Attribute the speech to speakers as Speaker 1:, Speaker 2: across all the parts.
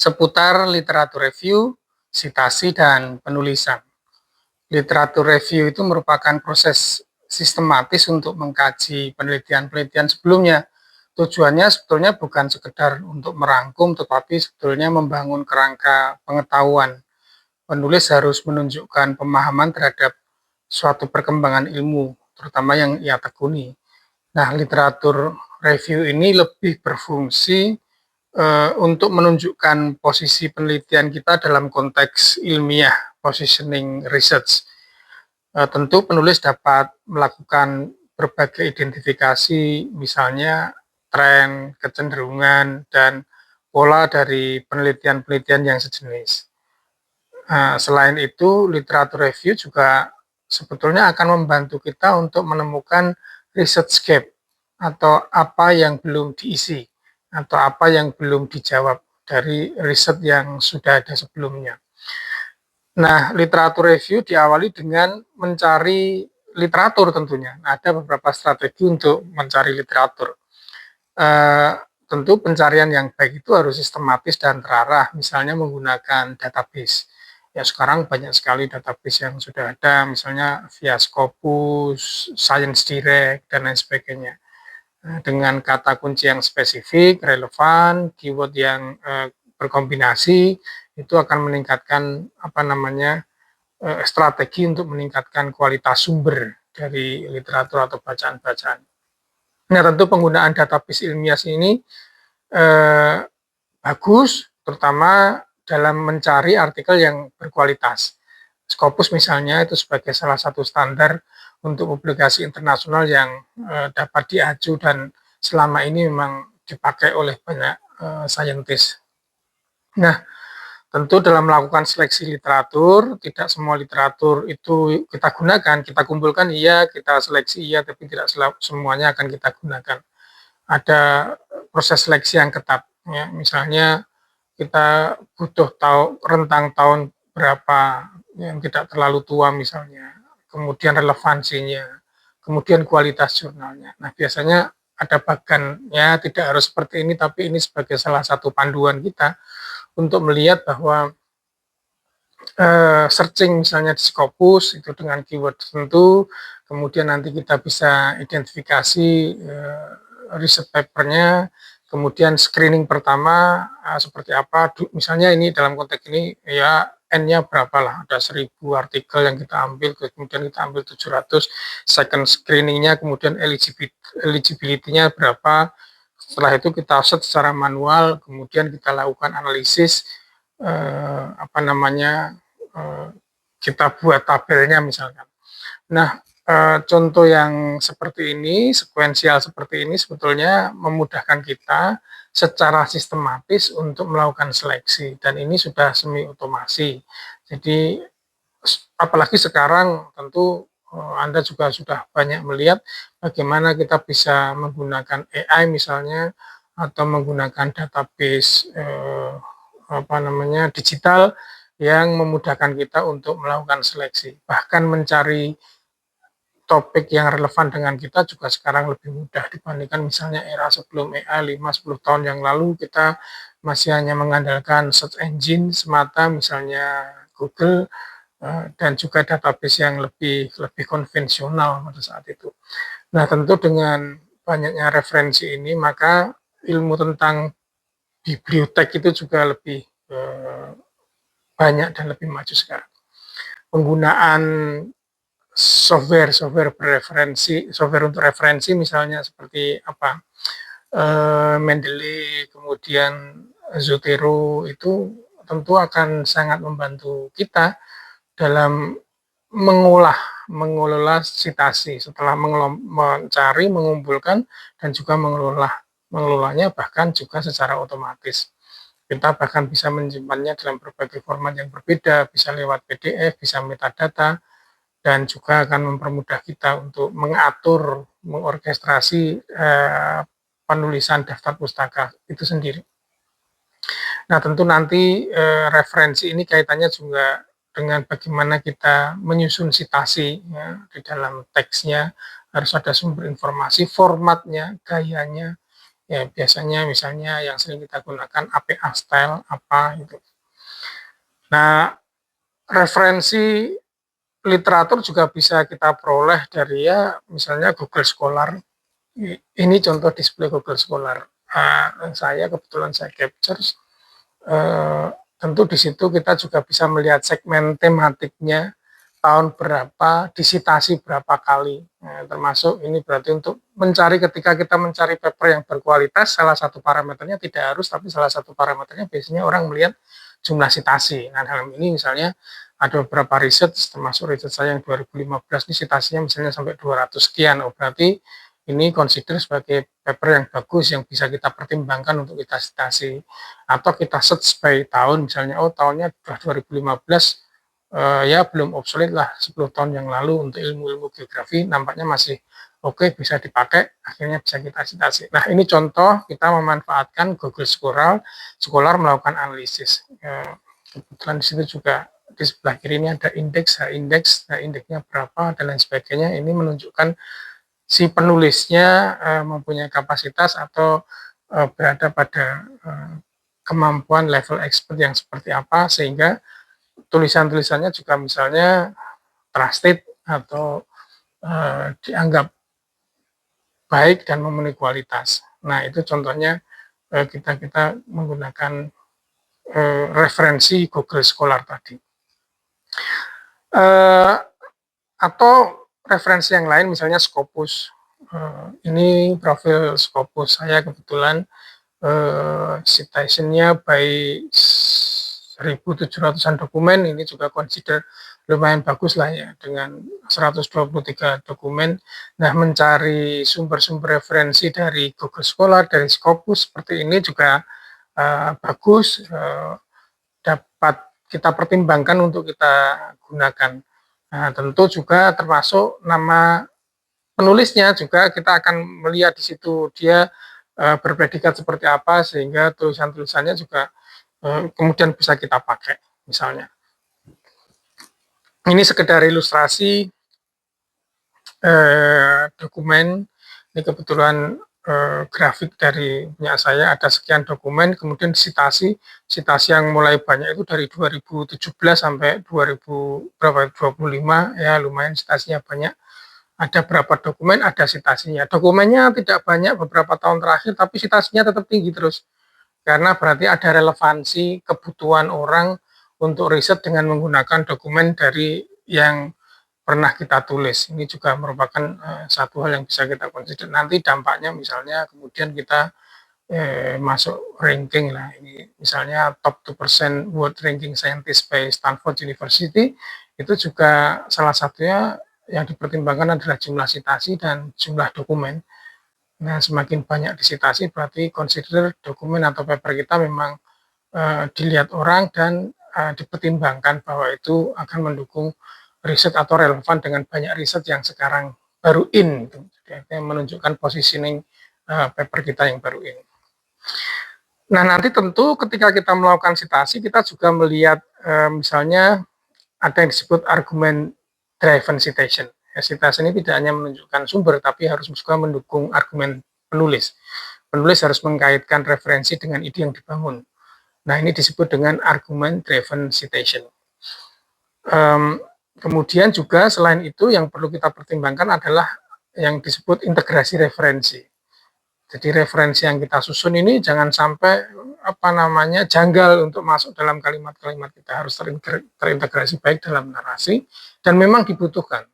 Speaker 1: seputar literatur review, sitasi, dan penulisan. Literatur review itu merupakan proses sistematis untuk mengkaji penelitian-penelitian sebelumnya. Tujuannya sebetulnya bukan sekedar untuk merangkum, tetapi sebetulnya membangun kerangka pengetahuan. Penulis harus menunjukkan pemahaman terhadap suatu perkembangan ilmu, terutama yang ia tekuni. Nah, literatur review ini lebih berfungsi untuk menunjukkan posisi penelitian kita dalam konteks ilmiah, positioning research. Tentu penulis dapat melakukan berbagai identifikasi, misalnya tren, kecenderungan, dan pola dari penelitian-penelitian yang sejenis. Selain itu, literatur review juga sebetulnya akan membantu kita untuk menemukan research gap atau apa yang belum diisi atau apa yang belum dijawab dari riset yang sudah ada sebelumnya. Nah, literatur review diawali dengan mencari literatur tentunya. Ada beberapa strategi untuk mencari literatur. Tentu pencarian yang baik itu harus sistematis dan terarah, misalnya menggunakan database. Ya, sekarang banyak sekali database yang sudah ada, misalnya via Scopus, Science Direct, dan lain sebagainya. Dengan kata kunci yang spesifik, relevan, keyword yang berkombinasi, itu akan meningkatkan strategi untuk meningkatkan kualitas sumber dari literatur atau bacaan-bacaan. Nah, tentu penggunaan database ilmiah ini bagus, terutama dalam mencari artikel yang berkualitas. Scopus misalnya itu sebagai salah satu standar untuk publikasi internasional yang dapat diaju dan selama ini memang dipakai oleh banyak saintis. Nah, tentu dalam melakukan seleksi literatur, tidak semua literatur itu kita gunakan, kita kumpulkan iya, kita seleksi iya, tapi tidak semuanya akan kita gunakan. Ada proses seleksi yang ketat, ya. Misalnya kita butuh rentang tahun berapa yang tidak terlalu tua misalnya, kemudian relevansinya, kemudian kualitas jurnalnya. Nah, biasanya ada bagannya, tidak harus seperti ini, tapi ini sebagai salah satu panduan kita untuk melihat bahwa searching misalnya di Scopus itu dengan keyword tertentu, kemudian nanti kita bisa identifikasi riset papernya, kemudian screening pertama seperti apa, misalnya ini dalam konteks ini ya N-nya berapa lah, ada 1000 artikel yang kita ambil, kemudian kita ambil 700, second screeningnya, kemudian eligibility-nya berapa, setelah itu kita set secara manual, kemudian kita lakukan analisis, kita buat tabelnya misalkan. Nah, contoh yang seperti ini, sekuensial seperti ini sebetulnya memudahkan kita secara sistematis untuk melakukan seleksi, dan ini sudah semi otomasi. Jadi apalagi sekarang tentu Anda juga sudah banyak melihat bagaimana kita bisa menggunakan AI misalnya, atau menggunakan database digital yang memudahkan kita untuk melakukan seleksi. Bahkan mencari topik yang relevan dengan kita juga sekarang lebih mudah dibandingkan misalnya era sebelum AI 5-10 tahun yang lalu. Kita masih hanya mengandalkan search engine semata, misalnya Google, dan juga database yang lebih konvensional pada saat itu. Nah, tentu dengan banyaknya referensi ini, maka ilmu tentang bibliotek itu juga lebih banyak dan lebih maju sekarang. Penggunaan software bereferensi, software untuk referensi misalnya seperti Mendeley, kemudian Zotero, itu tentu akan sangat membantu kita dalam mengelola citasi setelah mencari, mengumpulkan, dan juga mengelolanya bahkan juga secara otomatis. Kita bahkan bisa menyimpannya dalam berbagai format yang berbeda, bisa lewat PDF, bisa metadata, dan juga akan mempermudah kita untuk mengatur, mengorkestrasi penulisan daftar pustaka itu sendiri. Nah, tentu nanti referensi ini kaitannya juga dengan bagaimana kita menyusun citasi, ya, di dalam teksnya harus ada sumber informasi, formatnya, gayanya, Ya, biasanya misalnya yang sering kita gunakan APA style apa gitu. Nah, referensi literatur juga bisa kita peroleh dari ya misalnya Google Scholar. Ini contoh display Google Scholar. Saya kebetulan saya capture. Tentu di situ kita juga bisa melihat segmen tematiknya, tahun berapa, disitasi berapa kali. Nah, termasuk ini berarti untuk mencari ketika kita mencari paper yang berkualitas, salah satu parameternya tidak harus, tapi salah satu parameternya biasanya orang melihat jumlah sitasi. Nah, dalam ini misalnya ada beberapa riset, termasuk riset saya yang 2015 ini sitasinya misalnya sampai 200 sekian. Oh, berarti ini consider sebagai paper yang bagus yang bisa kita pertimbangkan untuk kita citasi. Atau kita search by tahun, misalnya oh tahunnya 2015, ya belum obsolete lah 10 tahun yang lalu untuk ilmu-ilmu geografi nampaknya masih oke, bisa dipakai, akhirnya bisa kita citasi. Nah, ini contoh kita memanfaatkan Google Scholar melakukan analisis. Kebetulan di situ juga di sebelah kiri ini ada indeks, indeksnya berapa dan lain sebagainya. Ini menunjukkan si penulisnya mempunyai kapasitas atau berada pada kemampuan level expert yang seperti apa, sehingga tulisan-tulisannya juga misalnya trusted atau dianggap baik dan memenuhi kualitas. Nah, itu contohnya kita menggunakan referensi Google Scholar tadi. Atau referensi yang lain misalnya Scopus. Ini profil Scopus saya kebetulan citationnya by 1.700-an dokumen, ini juga consider lumayan bagus lah ya dengan 123 dokumen. Nah, mencari sumber-sumber referensi dari Google Scholar, dari Scopus seperti ini juga bagus, dapat kita pertimbangkan untuk kita gunakan. Nah, tentu juga termasuk nama penulisnya juga kita akan melihat di situ dia berpredikat seperti apa, sehingga tulisan-tulisannya juga kemudian bisa kita pakai misalnya. Ini sekedar ilustrasi dokumen. Ini kebetulan grafik dari punya saya, ada sekian dokumen, kemudian citasi yang mulai banyak itu dari 2017 sampai 2025 ya, lumayan citasinya banyak. Ada berapa dokumen, ada citasinya. Dokumennya tidak banyak beberapa tahun terakhir, tapi citasinya tetap tinggi terus. Karena berarti ada relevansi kebutuhan orang untuk riset dengan menggunakan dokumen dari yang pernah kita tulis. Ini juga merupakan satu hal yang bisa kita consider. Nanti dampaknya misalnya kemudian kita masuk ranking lah. Ini misalnya top 2% World Ranking Scientist by Stanford University, itu juga salah satunya yang dipertimbangkan adalah jumlah citasi dan jumlah dokumen. Nah, semakin banyak disitasi berarti consider dokumen atau paper kita memang dilihat orang dan dipertimbangkan bahwa itu akan mendukung riset atau relevan dengan banyak riset yang sekarang baru in. Gitu. Jadi, menunjukkan positioning paper kita yang baru in. Nah, nanti tentu ketika kita melakukan citasi, kita juga melihat misalnya ada yang disebut argument driven citation. Ya, citasi ini tidak hanya menunjukkan sumber, tapi harus juga mendukung argumen penulis. Penulis harus mengkaitkan referensi dengan ide yang dibangun. Nah, ini disebut dengan argument driven citation. Kemudian juga selain itu yang perlu kita pertimbangkan adalah yang disebut integrasi referensi. Jadi referensi yang kita susun ini jangan sampai janggal untuk masuk dalam kalimat-kalimat kita, harus terintegrasi baik dalam narasi dan memang dibutuhkan.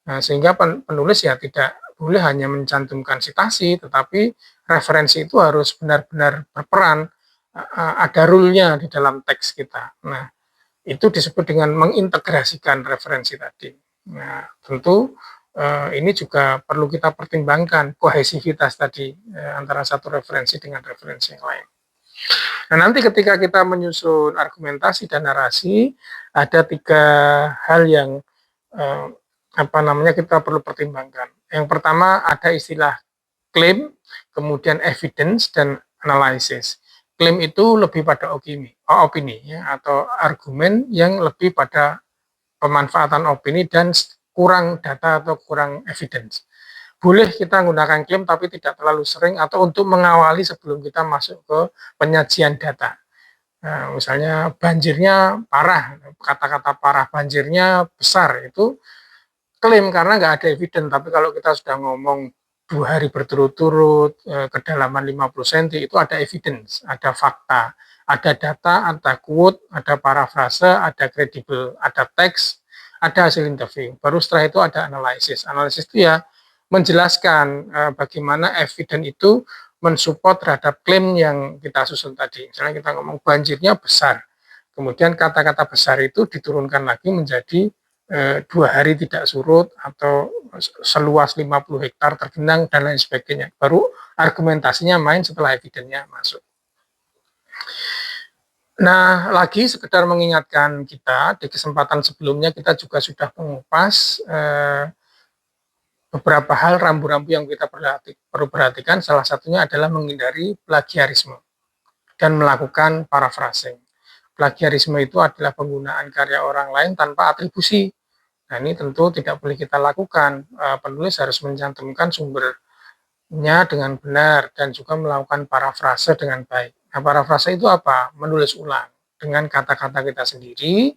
Speaker 1: Nah, sehingga penulis ya tidak boleh hanya mencantumkan citasi, tetapi referensi itu harus benar-benar berperan, ada rule-nya di dalam teks kita. Nah, itu disebut dengan mengintegrasikan referensi tadi. Nah, tentu ini juga perlu kita pertimbangkan kohesivitas tadi antara satu referensi dengan referensi yang lain. Nah, nanti ketika kita menyusun argumentasi dan narasi, ada 3 hal yang kita perlu pertimbangkan. Yang pertama ada istilah claim, kemudian evidence dan analysis. Klaim itu lebih pada opini ya, atau argumen yang lebih pada pemanfaatan opini dan kurang data atau kurang evidence. boleh kita menggunakan klaim tapi tidak terlalu sering atau untuk mengawali sebelum kita masuk ke penyajian data. Nah, misalnya banjirnya parah, kata-kata parah banjirnya besar, itu klaim karena nggak ada evidence. Tapi kalau kita sudah ngomong 2 hari berturut-turut, kedalaman 50 cm, itu ada evidence, ada fakta, ada data, ada quote, ada parafrase, ada kredibel, ada teks, ada hasil interview. Baru setelah itu ada analisis. Analisis itu ya menjelaskan bagaimana evidence itu mensupport terhadap klaim yang kita susun tadi. Misalnya kita ngomong banjirnya besar, kemudian kata-kata besar itu diturunkan lagi menjadi 2 hari tidak surut atau seluas 50 hektar tergenang dan lain sebagainya. Baru argumentasinya main setelah evidennya masuk. Nah, lagi sekedar mengingatkan kita, di kesempatan sebelumnya kita juga sudah mengupas beberapa hal rambu-rambu yang kita perlu perhatikan. Salah satunya adalah menghindari plagiarisme dan melakukan paraphrasing. Plagiarisme itu adalah penggunaan karya orang lain tanpa atribusi. Nah, ini tentu tidak boleh kita lakukan. Penulis harus mencantumkan sumbernya dengan benar dan juga melakukan parafrase dengan baik. Nah, parafrase itu apa? Menulis ulang dengan kata-kata kita sendiri,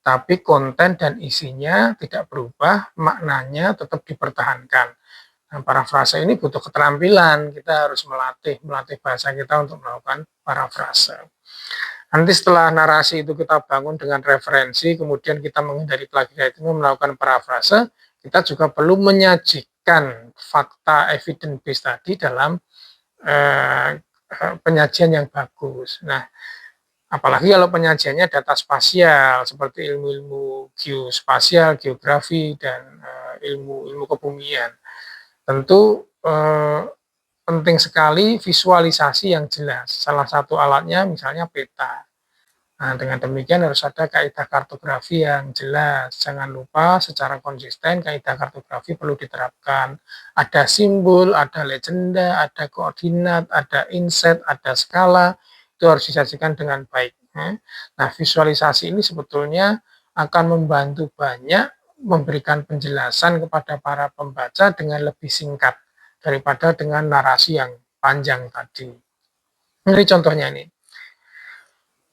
Speaker 1: tapi konten dan isinya tidak berubah, maknanya tetap dipertahankan. Nah, parafrase ini butuh keterampilan, kita harus melatih bahasa kita untuk melakukan parafrase. Nanti setelah narasi itu kita bangun dengan referensi, kemudian kita menghindari plagiarisme, melakukan parafrase, kita juga perlu menyajikan fakta evidence base tadi dalam penyajian yang bagus. Nah, apalagi kalau penyajiannya data spasial seperti ilmu-ilmu geospasial, geografi, dan ilmu-ilmu kebumian. Tentu penting sekali visualisasi yang jelas. Salah satu alatnya misalnya peta. Nah, dengan demikian harus ada kaidah kartografi yang jelas. Jangan lupa secara konsisten kaidah kartografi perlu diterapkan. Ada simbol, ada legenda, ada koordinat, ada inset, ada skala. Itu harus disajikan dengan baik. Nah, visualisasi ini sebetulnya akan membantu banyak memberikan penjelasan kepada para pembaca dengan lebih singkat daripada dengan narasi yang panjang tadi. Ini contohnya ini.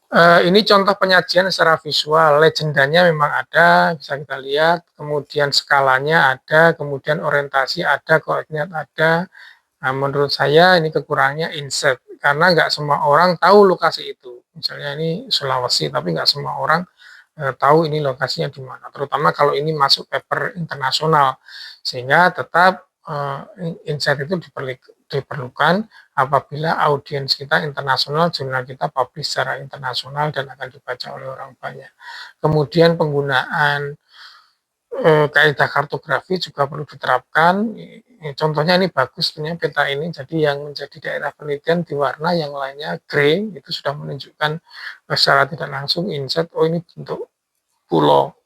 Speaker 1: Ini contoh penyajian secara visual, legendanya memang ada, bisa kita lihat, kemudian skalanya ada, kemudian orientasi ada, koordinat ada. Nah, menurut saya ini kekurangannya insert, karena nggak semua orang tahu lokasi itu. Misalnya ini Sulawesi, tapi nggak semua orang tahu ini lokasinya di mana, terutama kalau ini masuk paper internasional, sehingga tetap insight itu diperlukan apabila audiens kita internasional, jurnal kita publish secara internasional dan akan dibaca oleh orang banyak. Kemudian penggunaan kaidah kartografi juga perlu diterapkan. Contohnya ini bagus, peta ini, jadi yang menjadi daerah penelitian diwarna, yang lainnya grey, itu sudah menunjukkan secara tidak langsung insight, oh ini bentuk pulau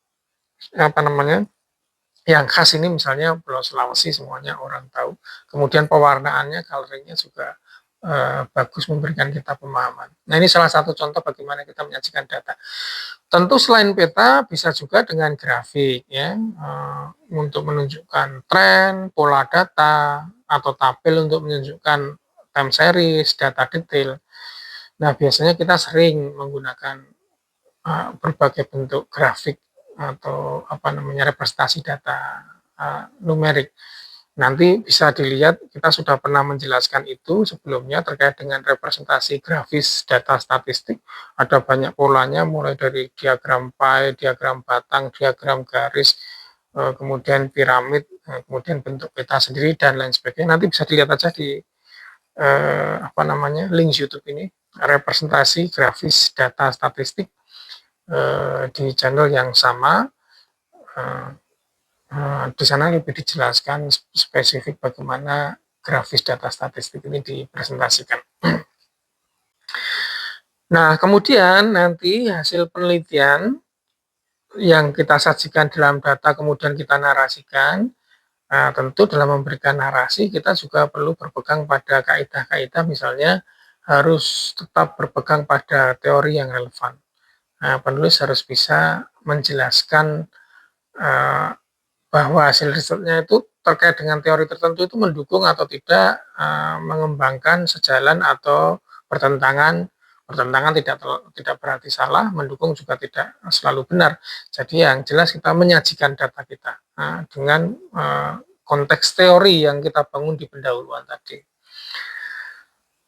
Speaker 1: yang khas ini, misalnya Pulau Sulawesi, semuanya orang tahu. Kemudian pewarnaannya, coloringnya juga bagus, memberikan kita pemahaman. Nah, ini salah satu contoh bagaimana kita menyajikan data. Tentu selain peta bisa juga dengan grafik, ya, untuk menunjukkan tren, pola data, atau tabel untuk menunjukkan time series, data detail. Nah, biasanya kita sering menggunakan berbagai bentuk grafik atau representasi data numerik. Nanti bisa dilihat, kita sudah pernah menjelaskan itu sebelumnya terkait dengan representasi grafis data statistik. Ada banyak polanya, mulai dari diagram pie, diagram batang, diagram garis, kemudian piramid, kemudian bentuk peta sendiri, dan lain sebagainya. Nanti bisa dilihat aja di link YouTube ini, representasi grafis data statistik di channel yang sama. Di sana lebih dijelaskan spesifik bagaimana grafis data statistik ini dipresentasikan. Nah, kemudian nanti hasil penelitian yang kita sajikan dalam data kemudian kita narasikan. Nah, tentu dalam memberikan narasi kita juga perlu berpegang pada kaidah-kaidah, misalnya harus tetap berpegang pada teori yang relevan. Nah, penulis harus bisa menjelaskan bahwa hasil risetnya itu terkait dengan teori tertentu itu mendukung atau tidak, mengembangkan sejalan atau bertentangan. Bertentangan tidak berarti salah, mendukung juga tidak selalu benar. Jadi yang jelas kita menyajikan data kita, dengan, konteks teori yang kita bangun di pendahuluan tadi.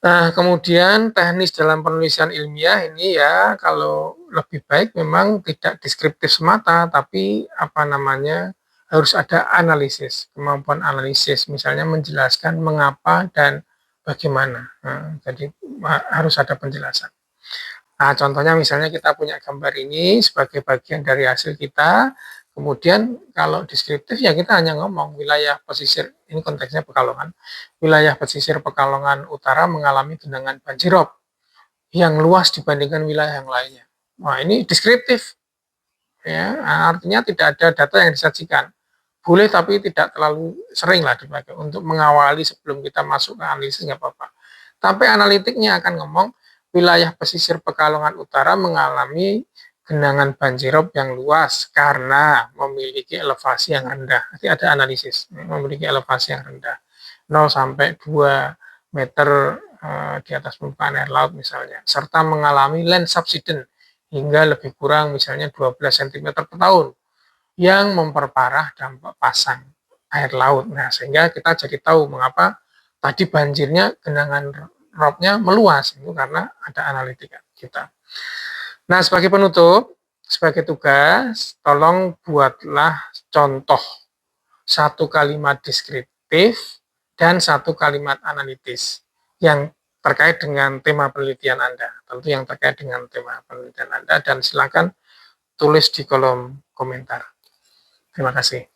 Speaker 1: Nah, kemudian teknis dalam penulisan ilmiah ini ya, kalau lebih baik memang tidak deskriptif semata, tapi apa namanya, harus ada analisis, kemampuan analisis, misalnya menjelaskan mengapa dan bagaimana. Jadi harus ada penjelasan. Nah, contohnya misalnya kita punya gambar ini sebagai bagian dari hasil kita, kemudian kalau deskriptif ya kita hanya ngomong wilayah pesisir, ini konteksnya Pekalongan, wilayah pesisir Pekalongan Utara mengalami genangan banjirop yang luas dibandingkan wilayah yang lainnya. Wah, ini deskriptif, ya, artinya tidak ada data yang disajikan. Boleh tapi tidak terlalu sering lah dipakai untuk mengawali sebelum kita masuk ke analisis nggak apa-apa. Tapi analitiknya akan ngomong wilayah pesisir Pekalongan Utara mengalami genangan banjirop yang luas karena memiliki elevasi yang rendah. Nanti ada analisis, memiliki elevasi yang rendah. 0 sampai 2 meter di atas permukaan air laut misalnya, serta mengalami land subsidence hingga lebih kurang misalnya 12 cm per tahun yang memperparah dampak pasang air laut. Nah, sehingga kita jadi tahu mengapa tadi banjirnya genangan ropnya meluas, itu karena ada analitika kita. Nah, sebagai penutup, sebagai tugas, tolong buatlah contoh satu kalimat deskriptif dan satu kalimat analitis yang terkait dengan tema penelitian Anda. Tentu yang terkait dengan tema penelitian Anda, dan silakan tulis di kolom komentar. Terima kasih.